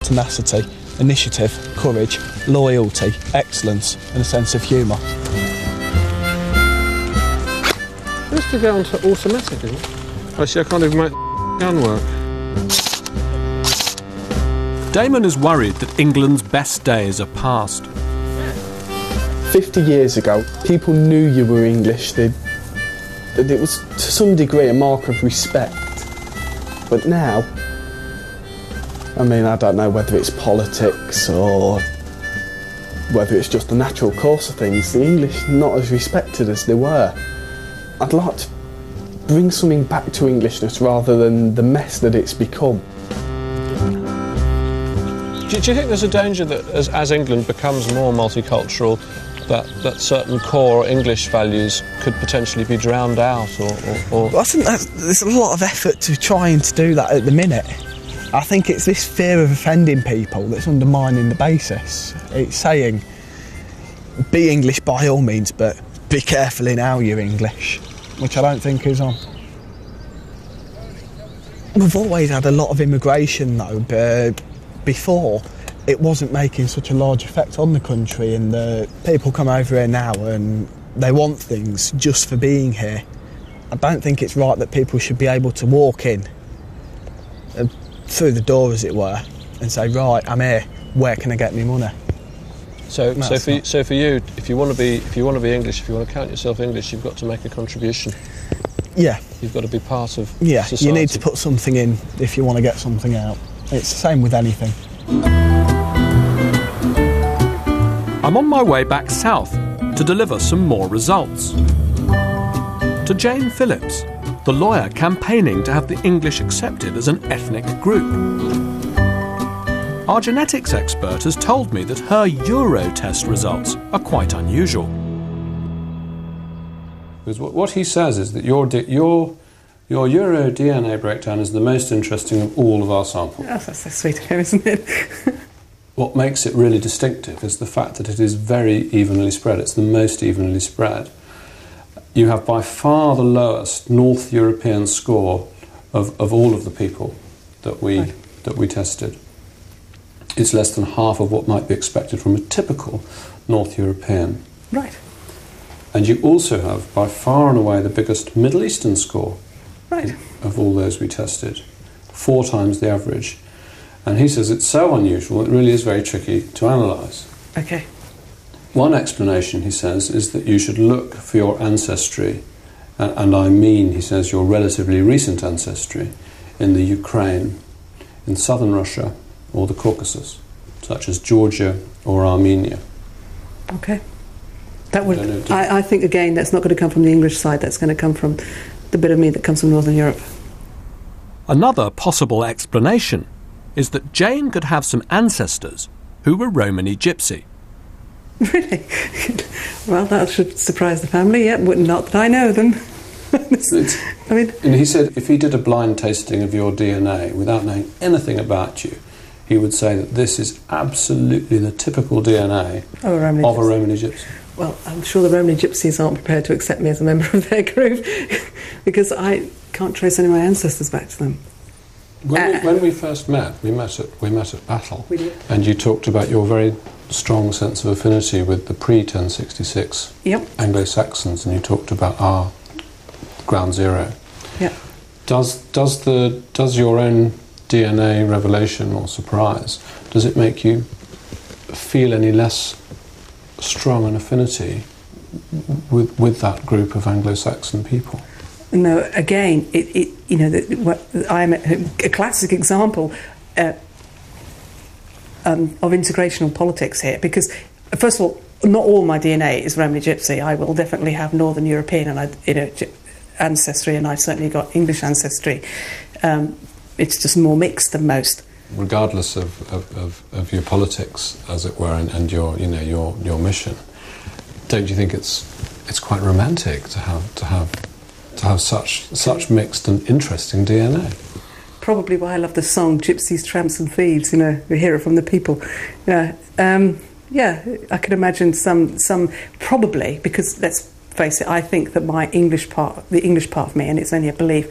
tenacity, initiative, courage, loyalty, excellence and a sense of humour. It has to go on to automatic, isn't it? I see, I can't even make the gun work. Damon is worried that England's best days are past. 50 years ago, people knew you were English. That it was, to some degree, a mark of respect. But now, I mean, I don't know whether it's politics or whether it's just the natural course of things, the English are not as respected as they were. I'd like to bring something back to Englishness rather than the mess that it's become. Do you think there's a danger that as England becomes more multicultural, that certain core English values could potentially be drowned out or... Well, I think there's a lot of effort to trying to do that at the minute. I think it's this fear of offending people that's undermining the basis. It's saying, be English by all means, but be careful in how you're English, which I don't think is on. We've always had a lot of immigration though, but before it wasn't making such a large effect on the country, and the people come over here now and they want things just for being here. I don't think it's right that people should be able to walk in through the door, as it were, and say, right, I'm here, where can I get me money? So for you, if you want to be English, if you want to count yourself English, you've got to make a contribution. Yeah. You've got to be part of society. You need to put something in if you want to get something out. It's the same with anything. I'm on my way back south to deliver some more results. To Jane Phillips, the lawyer campaigning to have the English accepted as an ethnic group. Our genetics expert has told me that her Eurotest results are quite unusual. Because what he says is that your Euro DNA breakdown is the most interesting of all of our samples. Oh, that's so sweet of him, isn't it? What makes it really distinctive is the fact that it is very evenly spread. It's the most evenly spread. You have by far the lowest North European score of all of the people that we tested. It's less than half of what might be expected from a typical North European. Right. And you also have by far and away the biggest Middle Eastern score. Right. Of all those we tested, 4 times the average. And he says it's so unusual, it really is very tricky to analyse. Okay. One explanation, he says, is that you should look for your ancestry, and I mean, he says, your relatively recent ancestry, in the Ukraine, in southern Russia, or the Caucasus, such as Georgia or Armenia. Okay. That would. I think, again, that's not going to come from the English side, that's going to come from the bit of me that comes from Northern Europe. Another possible explanation is that Jane could have some ancestors who were Romany Gypsy. Really? Well, that should surprise the family. Yeah, not that I know them. I mean, and he said if he did a blind tasting of your DNA without knowing anything about you, he would say that this is absolutely the typical DNA of a Romany Gypsy. Well, I'm sure the Romany Gypsies aren't prepared to accept me as a member of their group because I can't trace any of my ancestors back to them. When we first met, we met at Battle. We did. And you talked about your very strong sense of affinity with the pre-1066 Anglo-Saxons, and you talked about our ground zero. Yeah. Does your own DNA revelation or surprise, does it make you feel any less strong an affinity with that group of Anglo-Saxon people? No, again, I'm a classic example of integrational politics here, because first of all, not all my DNA is Romany Gypsy. I will definitely have Northern European ancestry, and I've certainly got English ancestry. It's just more mixed than most. Regardless of your politics, as it were, and your mission, don't you think it's quite romantic to have such mixed and interesting DNA? Probably why I love the song Gypsies, Tramps and Thieves. We hear it from the people. Yeah, I could imagine some probably, because let's face it, I think that the English part of me, and it's only a belief,